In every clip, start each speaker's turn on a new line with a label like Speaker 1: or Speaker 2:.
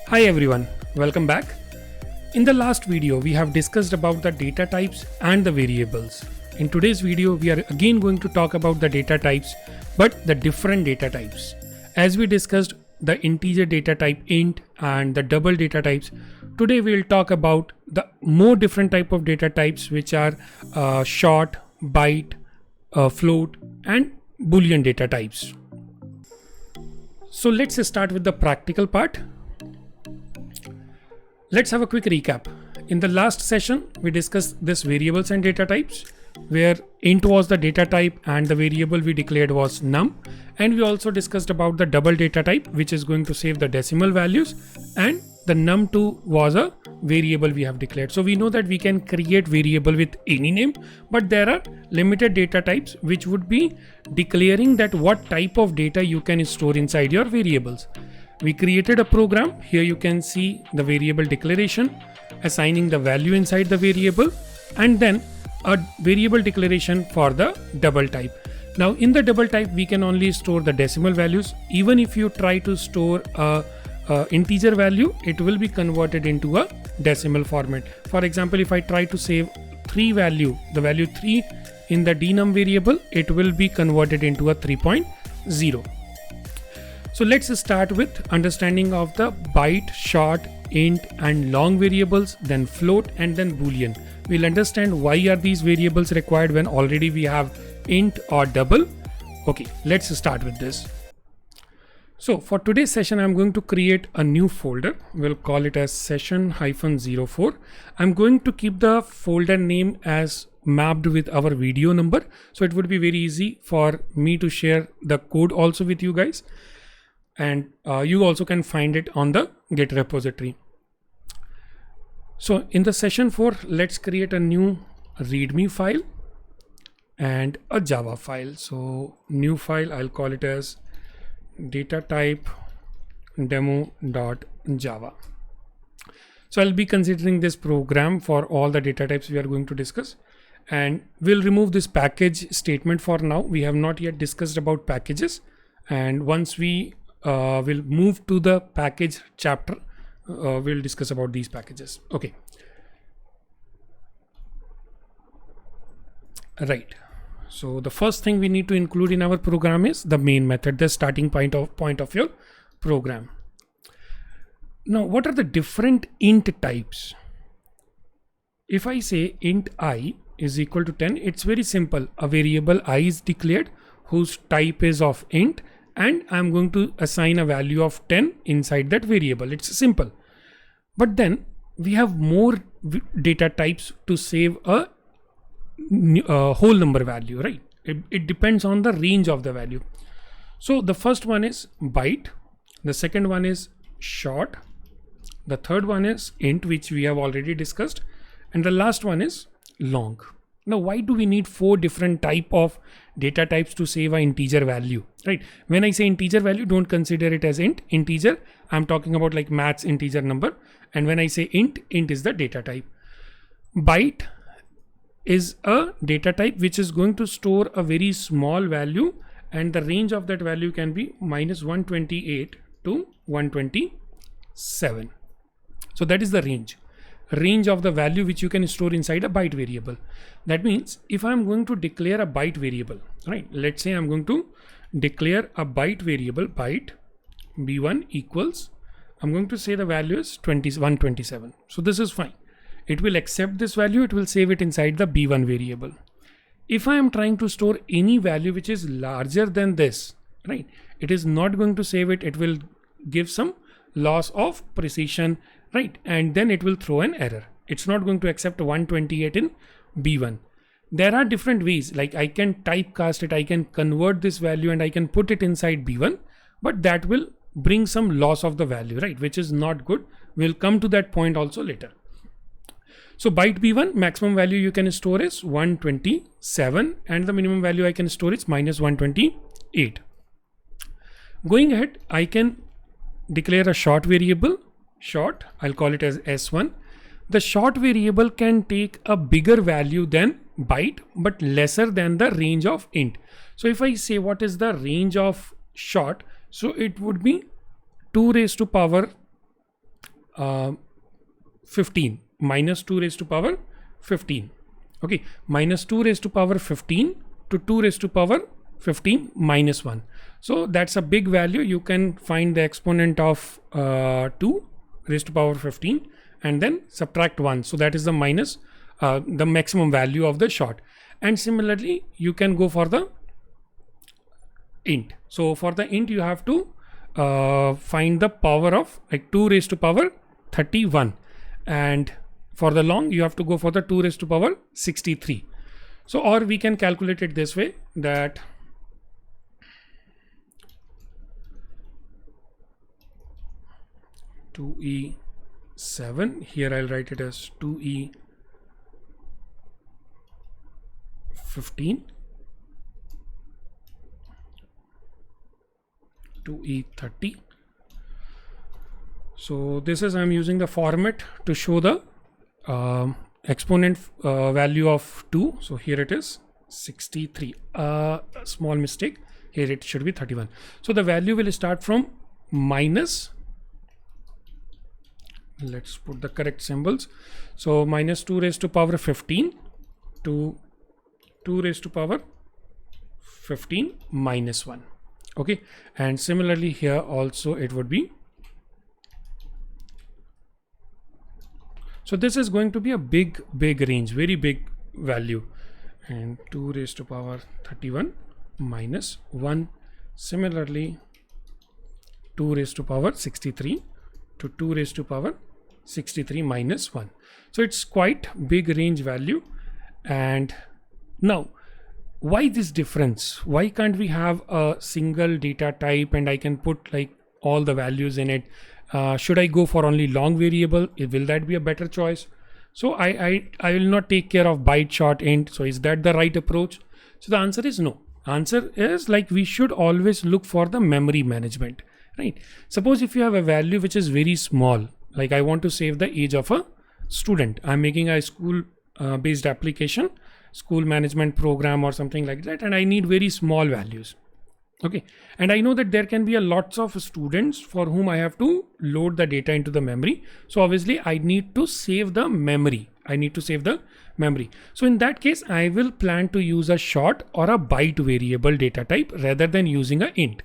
Speaker 1: Hi everyone, welcome back. In the last video, we have discussed about the data types and the variables. In today's video, we are again going to talk about the data types, but the different data types. As we discussed the integer data type int and the double data types, today we'll talk about the more different type of data types, which are short, byte, float, and Boolean data types. So let's start with the practical part. Let's have a quick recap. In the last session, we discussed this variables and data types, where int was the data type and the variable we declared was num. And we also discussed about the double data type, which is going to save the decimal values, and the num2 was a variable we have declared. So we know that we can create variable with any name, but there are limited data types which would be declaring that what type of data you can store inside your variables. We created a program. Here you can see the variable declaration, assigning the value inside the variable, and then a variable declaration for the double type. Now in the double type, we can only store the decimal values. Even if you try to store a integer value, it will be converted into a decimal format. For example, if I try to save the value 3 in the denum variable, it will be converted into a 3.0. So let's start with understanding of the byte, short, int and long variables, then float and then Boolean. We'll understand why are these variables required when already we have int or double. Okay, let's start with this. So for today's session, I'm going to create a new folder. We'll call it as session-04. I'm going to keep the folder name as mapped with our video number. So it would be very easy for me to share the code also with you guys. And you also can find it on the Git repository. So in the session 4, let's create a new README file and a Java file. So new file, I'll call it as datatype demo.java. So I'll be considering this program for all the data types we are going to discuss, and we'll remove this package statement for now. We have not yet discussed about packages, and once we will move to the package chapter, we'll discuss about these packages. Okay. Right. So the first thing we need to include in our program is the main method, the starting point of your program. Now, what are the different int types? If I say int I is equal to 10, it's very simple. A variable I is declared whose type is of int, and I'm going to assign a value of 10 inside that variable. It's simple. But then we have more data types to save a whole number value, right? It depends on the range of the value. So the first one is byte, the second one is short, the third one is int, which we have already discussed, and the last one is long. Now, why do we need 4 different type of data types to save an integer value, right? When I say integer value, don't consider it as integer. I'm talking about like maths integer number. And when I say int is the data type. Byte is a data type which is going to store a very small value, and the range of that value can be -128 to 127. So that is the range of the value which you can store inside a byte variable. That means if I'm going to declare a byte variable, right? Let's say I'm going to declare a byte variable, byte b1 equals, I'm going to say the value is 127. So this is fine. It will accept this value. It will save it inside the b1 variable. If I am trying to store any value which is larger than this, right? It is not going to save it. It will give some loss of precision, right? And then it will throw an error. It's not going to accept 128 in b1. There are different ways, like I can typecast it, I can convert this value and I can put it inside b1, but that will bring some loss of the value, right? Which is not good. We'll come to that point also later. So byte b1, maximum value you can store is 127, and the minimum value I can store is -128. Going ahead, I can declare a short variable, short, I'll call it as s1. The short variable can take a bigger value than byte, but lesser than the range of int. So if I say what is the range of short, so it would be 2 raised to power 15 minus 2 raised to power 15. Okay, minus 2 raised to power 15 to 2 raised to power 15 minus 1. So that's a big value. You can find the exponent of 2 raised to power 15 and then subtract 1. So that is the minus, the maximum value of the short. And similarly, you can go for the int. So for the int, you have to find the power of like 2 raised to power 31. And for the long, you have to go for the 2 raised to power 63. So, or we can calculate it this way, that (2e7), here I'll write it as 2e15, 2e30. So this is, I'm using the format to show the exponent value of 2. So here it is 63. Small mistake, here it should be 31. So the value will start from minus, let's put the correct symbols. So minus 2 raised to power 15 to 2 raised to power 15 minus 1. Okay, and similarly here also it would be. So this is going to be a big range, very big value. And 2 raised to power 31 minus 1. Similarly, 2 raised to power 63 to 2 raised to power 63 minus 1. So it's quite big range value. And now, why this difference? Why can't we have a single data type and I can put like all the values in it? Should I go for only long variable? Will that be a better choice? So I will not take care of byte, short, int. So is that the right approach? So the answer is no. Answer is like we should always look for the memory management, right? Suppose if you have a value which is very small, like I want to save the age of a student. I'm making a school based application, school management program or something like that, and I need very small values. Okay, and I know that there can be a lots of students for whom I have to load the data into the memory. So obviously I need to save the memory. So in that case, I will plan to use a short or a byte variable data type rather than using a int.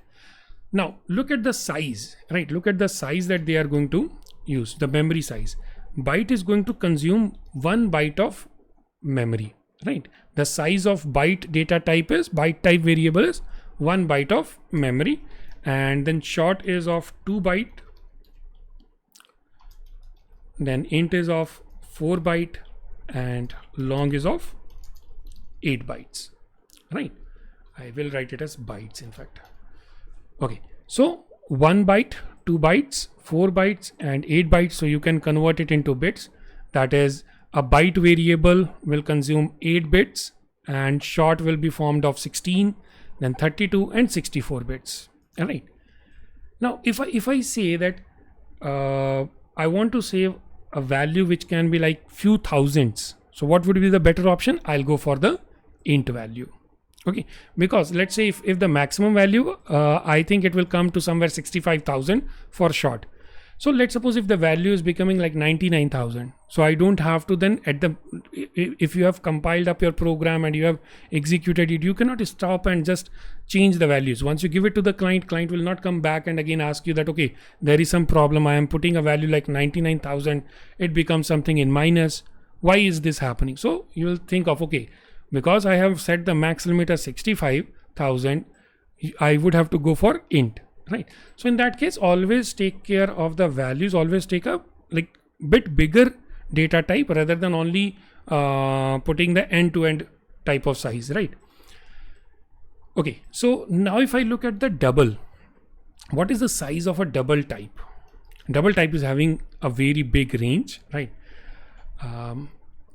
Speaker 1: Now look at the size, right? Look at the size that they are going to use, the memory size. Byte is going to consume 1 byte of memory, right? The size of byte data type is, byte type variable is 1 byte of memory, and then short is of 2 byte, then int is of 4 byte, and long is of 8 bytes, right? I will write it as bytes in fact. Okay, so 1 byte, 2 bytes, 4 bytes and 8 bytes. So you can convert it into bits. That is, a byte variable will consume 8 bits and short will be formed of 16, then 32 and 64 bits. All right. Now, if I say that I want to save a value which can be like few thousands, so what would be the better option? I'll go for the int value. Okay, because let's say if the maximum value, I think it will come to somewhere 65,000 for short. So let's suppose if the value is becoming like 99,000, so I don't have to then if you have compiled up your program and you have executed it, you cannot stop and just change the values. Once you give it to the client will not come back and again ask you that, okay, there is some problem. I am putting a value like 99,000. It becomes something in minus. Why is this happening? So you will think of, okay, because I have set the max limit as 65,000, I would have to go for int. Right. So in that case, always take care of the values, always take a like bit bigger data type rather than only putting the end-to-end type of size, right? Okay, so now if I look at the double, what is the size of a double type? Double type is having a very big range, right?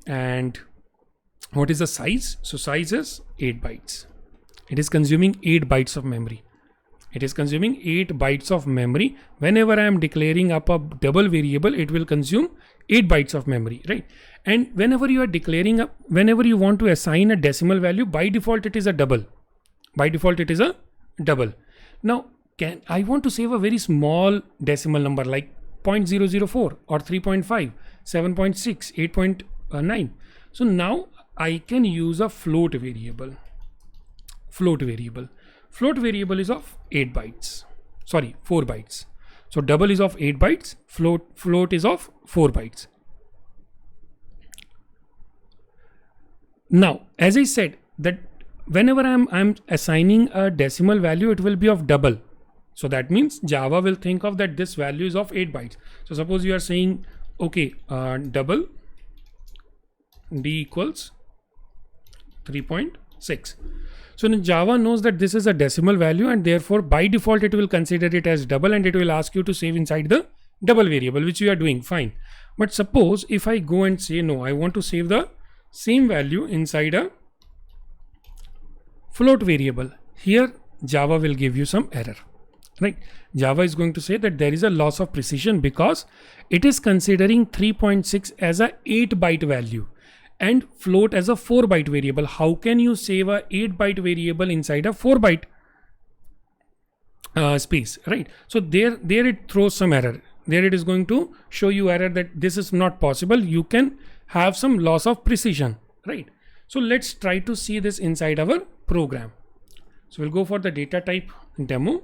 Speaker 1: And what is the size? So size is 8 bytes. It is consuming 8 bytes of memory. It is consuming 8 bytes of memory. Whenever I am declaring up a double variable, it will consume 8 bytes of memory, right? And whenever you are declaring up, whenever you want to assign a decimal value, by default it is a double. By default it is a double. Now, I want to save a very small decimal number like 0.004 or 3.5, 7.6, 8.9. So now I can use a float variable. Float variable is of 8 bytes. Sorry, 4 bytes. So double is of 8 bytes, float is of 4 bytes. Now, as I said, that whenever I'm assigning a decimal value, it will be of double. So that means Java will think of that this value is of 8 bytes. So suppose you are saying, okay, double d equals 3.6. So then Java knows that this is a decimal value, and therefore by default it will consider it as double, and it will ask you to save inside the double variable, which you are doing fine. But suppose if I go and say, no, I want to save the same value inside a float variable, here Java will give you some error, right? Java is going to say that there is a loss of precision because it is considering 3.6 as a 8 byte value and float as a 4 byte variable. How can you save a 8 byte variable inside a 4 byte space, right? So there it throws some error. There it is going to show you error that this is not possible. You can have some loss of precision, right? So let's try to see this inside our program. So we'll go for the data type demo.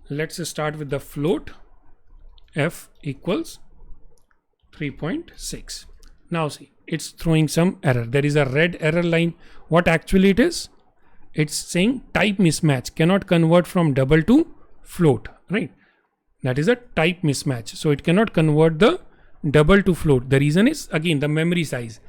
Speaker 1: Let's start with the float f equals 3.6. Now see, it's throwing some error. There is a red error line. What actually it is? It's saying type mismatch, cannot convert from double to float, right? That is a type mismatch. So it cannot convert the double to float. The reason is again the memory size.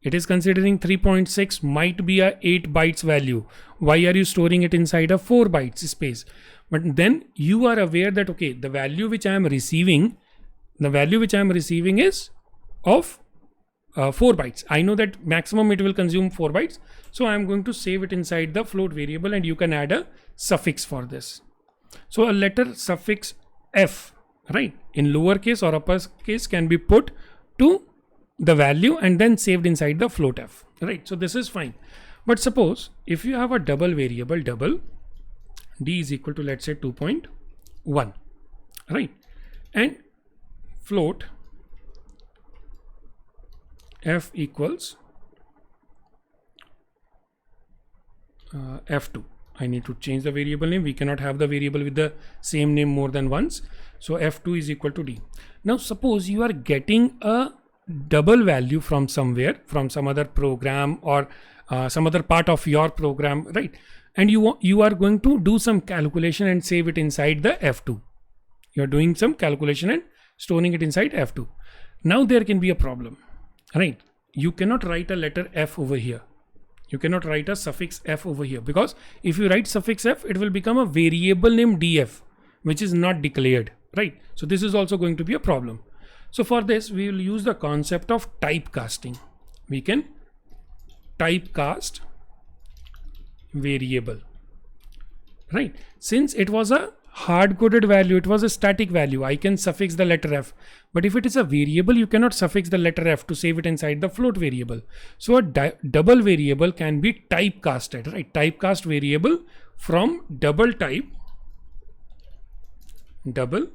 Speaker 1: It is considering 3.6 might be a 8 bytes value. Why are you storing it inside a 4 bytes space? But then you are aware that, okay, the value which I am receiving is of 4 bytes. I know that maximum it will consume 4 bytes. So I am going to save it inside the float variable, and you can add a suffix for this. So a letter suffix f, right, in lowercase or uppercase can be put to the value and then saved inside the float f, right? So this is fine. But suppose if you have a double variable, double d is equal to, let's say, 2.1, right, and float f equals f2. I need to change the variable name. We cannot have the variable with the same name more than once. So f2 is equal to d. Now suppose you are getting a double value from somewhere, from some other program or some other part of your program, right? And you are going to do some calculation and save it inside the f2. You are doing some calculation and storing it inside f2. Now there can be a problem, right? You cannot write a letter f over here. You cannot write a suffix f over here, because if you write suffix f, it will become a variable name df, which is not declared, right? So this is also going to be a problem. So for this, we will use the concept of typecasting. We can typecast variable, right? Since it was a hard-coded value, it was a static value, I can suffix the letter f. But if it is a variable, you cannot suffix the letter f to save it inside the float variable. So a double variable can be typecasted, right? Typecast variable from double type, double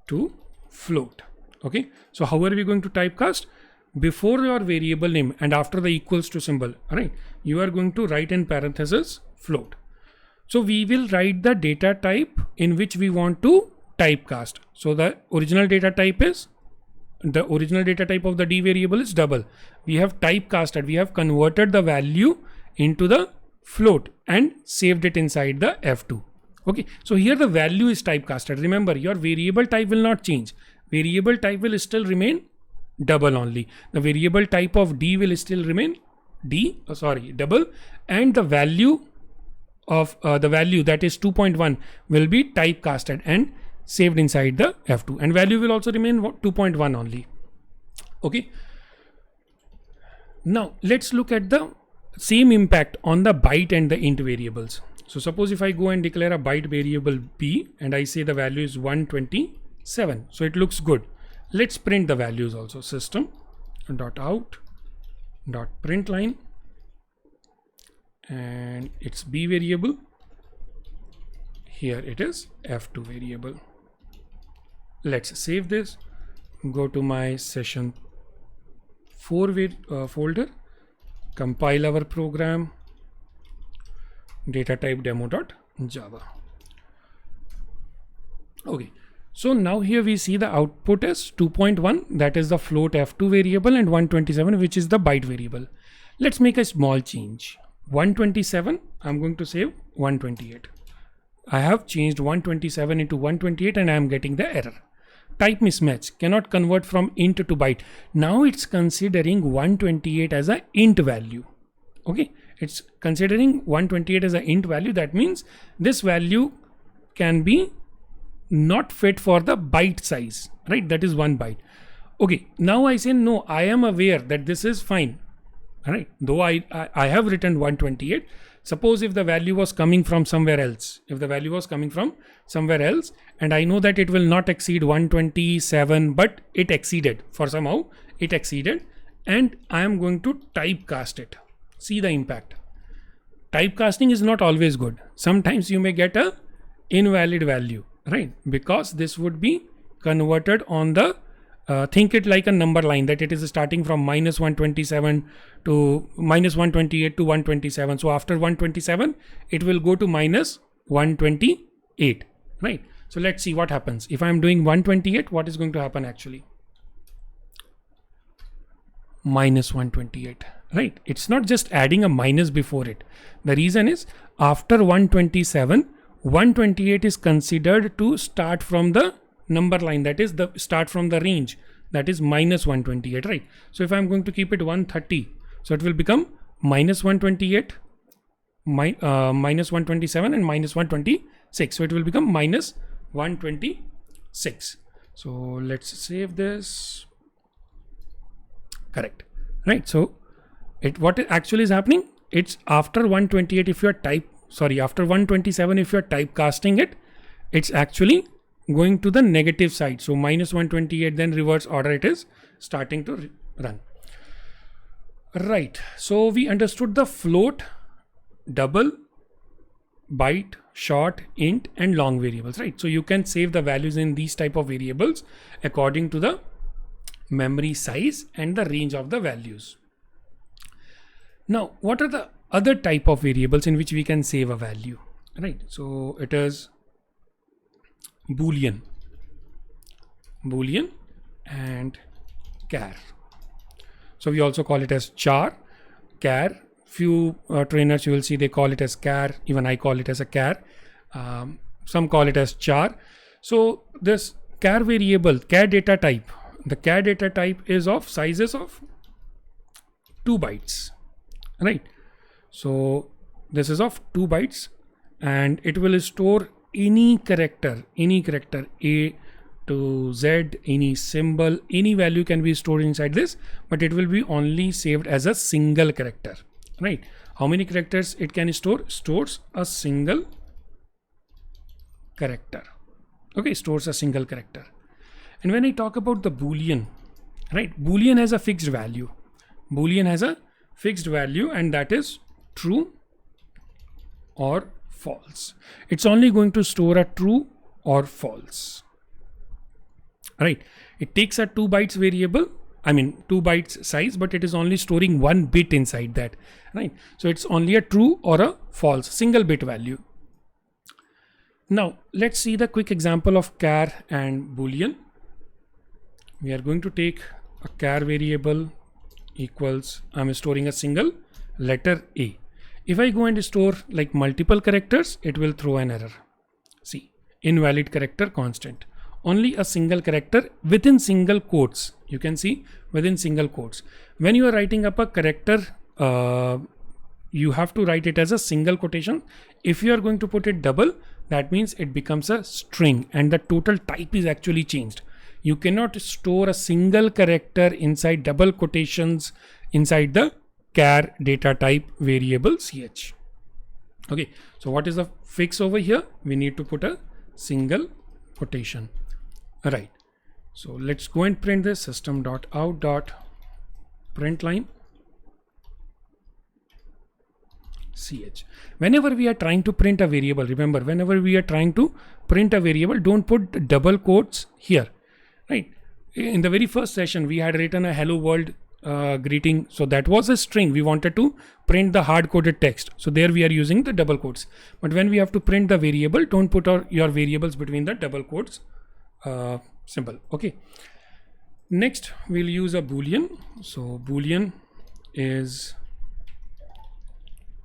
Speaker 1: to float. Okay, so how are we going to typecast? Before your variable name and after the equals to symbol, right, you are going to write in parentheses float. So we will write the data type in which we want to typecast. So the original data type of the d variable is double. We have typecasted, we have converted the value into the float and saved it inside the f2. Okay, so here the value is typecasted. Remember, your variable type will not change. Variable type will still remain double only. The variable type of d will still remain double, and the value of the value that is 2.1 will be typecasted and saved inside the f2, and value will also remain 2.1 only. Okay, now let's look at the same impact on the byte and the int variables. So suppose if I go and declare a byte variable b and I say the value is 127, so it looks good. Let's print the values also. System.out.println, and it's b variable. Here it is f2 variable. Let's save this, go to my session 4 folder, compile our program, datatype demo.java. Okay, so now here we see the output is 2.1, that is the float f2 variable, and 127, which is the byte variable. Let's make a small change. 127, I'm going to save 128. I have changed 127 into 128 and I am getting the error. Type mismatch, cannot convert from int to byte. Now it's considering 128 as an int value. Okay, it's considering 128 as an int value. That means this value can be not fit for the byte size, right? That is 1 byte. Okay, now I say no, I am aware that this is fine. All right, though I have written 128. Suppose if the value was coming from somewhere else, and I know that it will not exceed 127, but it exceeded and I am going to typecast it. See the impact. Typecasting is not always good. Sometimes you may get a invalid value, right? Because this would be converted on the think it like a number line, that it is starting from -127 to -128 to 127. So after 127, it will go to -128, right? So let's see what happens. If I'm doing 128, what is going to happen actually? -128, right? It's not just adding a minus before it. The reason is after 127, 128 is considered to start from the number line, that is the start from the range, that is -128, right? So if I'm going to keep it 130, so it will become -128, -127 and -126. So it will become -126. So let's save this. Correct, right? So what actually is happening, it's after 128 if you're after 127 if you're typecasting it, it's actually going to the negative side. So -128, then reverse order it is starting to run. Right, so we understood the float, double, byte, short, int and long variables, right? So you can save the values in these type of variables according to the memory size and the range of the values. Now, what are the other type of variables in which we can save a value, right? So it is Boolean and char. So we also call it as char, char. Few trainers you will see they call it as char. Even I call it as a char. Some call it as char. So this char variable, char data type, the char data type is of sizes of 2 bytes, right? So this is of 2 bytes and it will store any character A to Z, any symbol, any value can be stored inside this, but it will be only saved as a single character, right? How many characters it can store? Stores a single character. Okay, stores a single character. And when I talk about the Boolean, right? Boolean has a fixed value. And that is true or false. It's only going to store a true or false, right? It takes a 2 bytes variable, 2 bytes size, but it is only storing 1 bit inside that, right? So it's only a true or a false, single bit value. Now let's see the quick example of char and Boolean. We are going to take a char variable equals, I'm storing a single letter A. If I go and store like multiple characters, it will throw an error. See, invalid character constant. Only a single character within single quotes. You can see within single quotes. When you are writing up a character, you have to write it as a single quotation. If you are going to put it double, that means it becomes a string and the total type is actually changed. You cannot store a single character inside double quotations inside the char data type variable ch. Okay, so what is the fix over here? We need to put a single quotation. All right, so let's go and print this system.out.println. ch. Whenever we are trying to print a variable, remember, whenever we are trying to print a variable, don't put double quotes here, right? In the very first session, we had written a hello world greeting. So that was a string. We wanted to print the hard-coded text. So there we are using the double quotes. But when we have to print the variable, don't put your variables between the double quotes symbol. Okay. Next, we'll use a Boolean. So Boolean is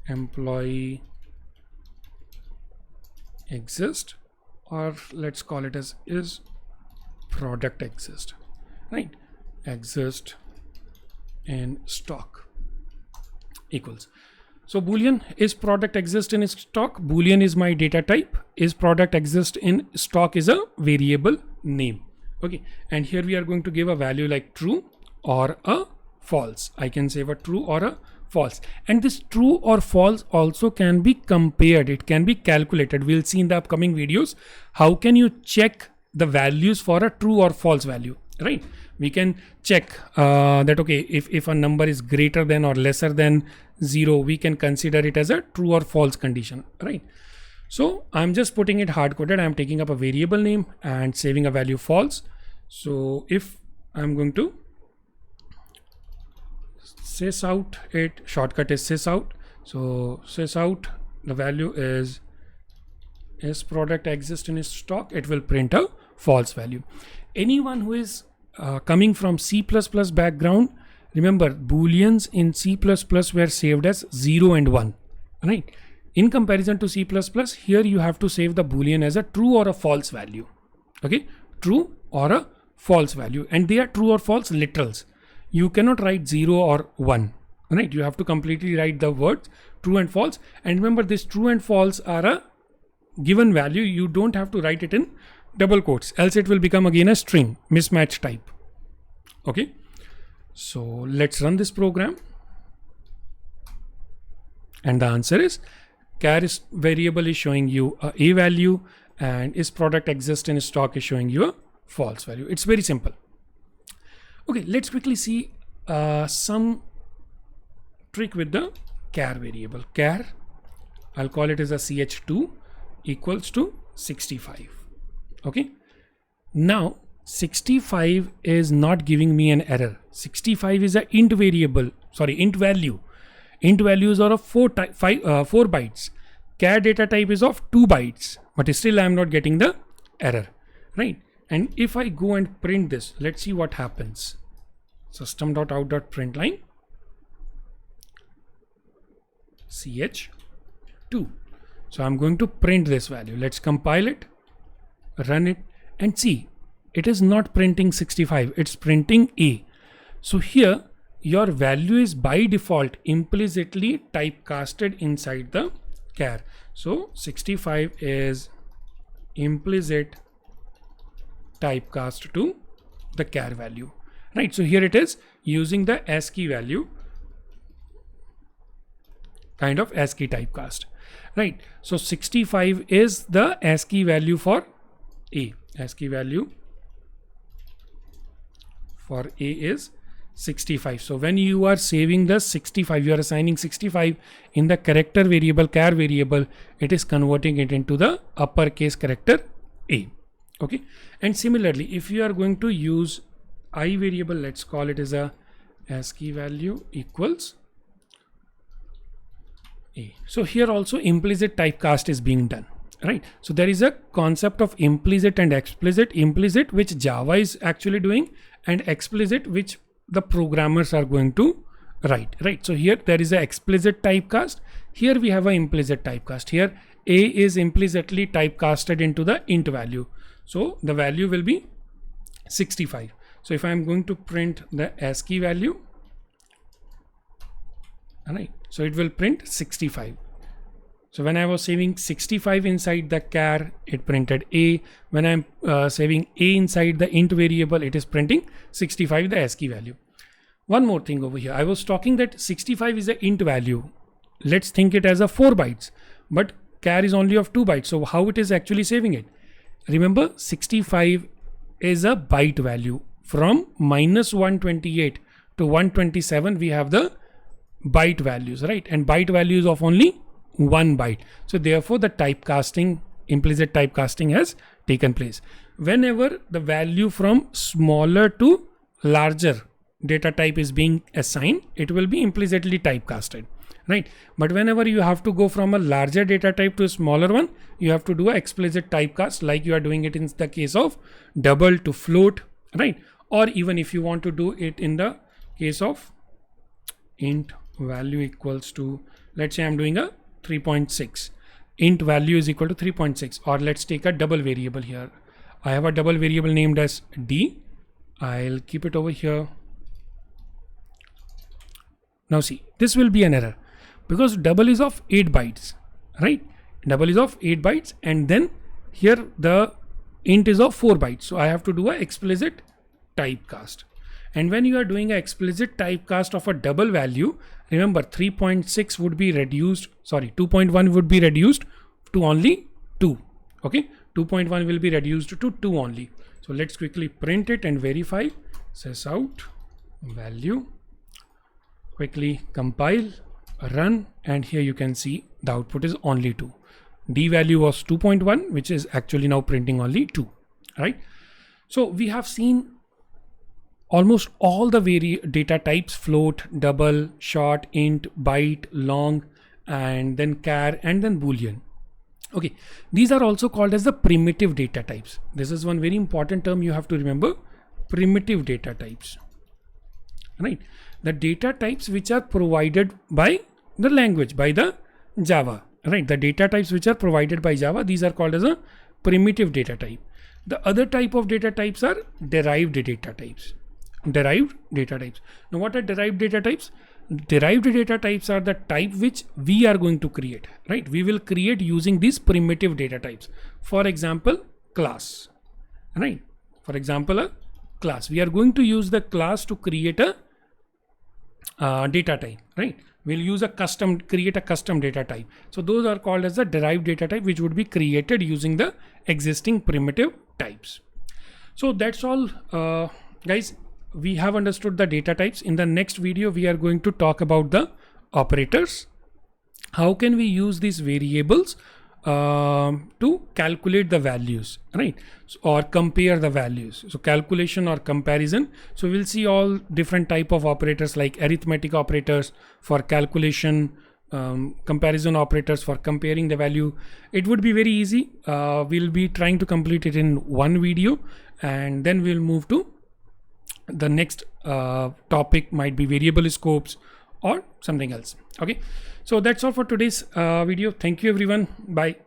Speaker 1: employee exist, or let's call it as is product exist, right? Exist in stock equals. So Boolean is product exist in stock. Boolean is my data type. Is product exist in stock is a variable name. Okay, and here we are going to give a value like true or a false. I can save a true or a false, and this true or false also can be compared. It can be calculated. We'll see in the upcoming videos how can you check the values for a true or false value, right? We can check that, okay, if a number is greater than or lesser than 0, we can consider it as a true or false condition, right? So I'm just putting it hard coded. I'm taking up a variable name and saving a value false. So if I'm going to sysout, it shortcut is sysout. So sysout, the value is product exist in stock. It will print a false value. Anyone who is coming from C++ background, remember Booleans in C++ were saved as 0 and 1, right? In comparison to C++, here you have to save the Boolean as a true or a false value. Okay, true or a false value, and they are true or false literals. You cannot write 0 or 1, right? You have to completely write the words true and false. And remember, this true and false are a given value. You don't have to write it in double quotes, else it will become again a string mismatch type. Okay, so let's run this program, and the answer is char is variable is showing you a value, and is product exist in stock is showing you a false value. It's very simple. Okay, let's quickly see some trick with the char variable. Char, I'll call it as a ch2 equals to 65. Okay, now 65 is not giving me an error. 65 is a int variable, sorry, int value. Int values are of 4 bytes. Char data type is of 2 bytes, but still I am not getting the error, right? And if I go and print this, let's see what happens. System.out.println ch2. So I'm going to print this value. Let's compile it, run it, and see, it is not printing 65, it's printing A. So here your value is by default implicitly typecasted inside the char. So 65 is implicit typecast to the char value, right? So here it is using the ASCII value, kind of ASCII typecast, right? So 65 is the ASCII value for A. ASCII value for A is 65. So when you are saving the 65, you are assigning 65 in the character variable, char variable, it is converting it into the uppercase character A. Okay, and similarly, if you are going to use I variable, let's call it as a ASCII value equals A. So here also implicit typecast is being done, right? So there is a concept of implicit and explicit. Implicit, which Java is actually doing, and explicit, which the programmers are going to write, right? So here there is a explicit typecast. Here we have a implicit typecast. Here A is implicitly typecasted into the int value. So the value will be 65. So if I am going to print the ASCII value, all right, so it will print 65. So when I was saving 65 inside the char, it printed A. When I'm saving A inside the int variable, it is printing 65, the ASCII value. One more thing over here. I was talking that 65 is an int value. Let's think it as a 4 bytes, but char is only of 2 bytes. So how it is actually saving it? Remember, 65 is a byte value. From -128 to 127, we have the byte values, right? And byte values of only 1 byte. So therefore the typecasting, implicit typecasting has taken place. Whenever the value from smaller to larger data type is being assigned, it will be implicitly typecasted, right? But whenever you have to go from a larger data type to a smaller one, you have to do an explicit typecast, like you are doing it in the case of double to float, right? Or even if you want to do it in the case of int value equals to, let's say I'm doing a 3.6, int value is equal to 3.6, or let's take a double variable here. I have a double variable named as d. I'll keep it over here. Now see, this will be an error because double is of 8 bytes, right? Double is of 8 bytes, and then here the int is of 4 bytes. So I have to do an explicit typecast. And when you are doing an explicit typecast of a double value, remember 3.6 would be reduced, sorry, 2.1 would be reduced to only 2. Okay, 2.1 will be reduced to 2 only. So let's quickly print it and verify. Sys out value. Quickly compile, run, and here you can see the output is only 2. D value was 2.1, which is actually now printing only 2, right? So we have seen almost all the data types: float, double, short, int, byte, long, and then char, and then boolean. Okay, these are also called as the primitive data types. This is one very important term you have to remember: primitive data types, right? The data types which are provided by the language, by the Java, right? The data types which are provided by Java, these are called as a primitive data type. The other type of data types are derived data types. Derived data types. Now what are derived data types? Derived data types are the type which we are going to create, right? We will create using these primitive data types. For example, class, right? For example, a class. We are going to use the class to create a data type, right? We'll use create a custom data type. So those are called as the derived data type, which would be created using the existing primitive types. So that's all, guys. We have understood the data types. In the next video, we are going to talk about the operators. How can we use these variables to calculate the values, right? Or compare the values. So calculation or comparison. So we'll see all different type of operators, like arithmetic operators for calculation, comparison operators for comparing the value. It would be very easy. We'll be trying to complete it in one video, and then we'll move to the next topic, might be variable scopes or something else. Okay, so that's all for today's video. Thank you everyone. Bye.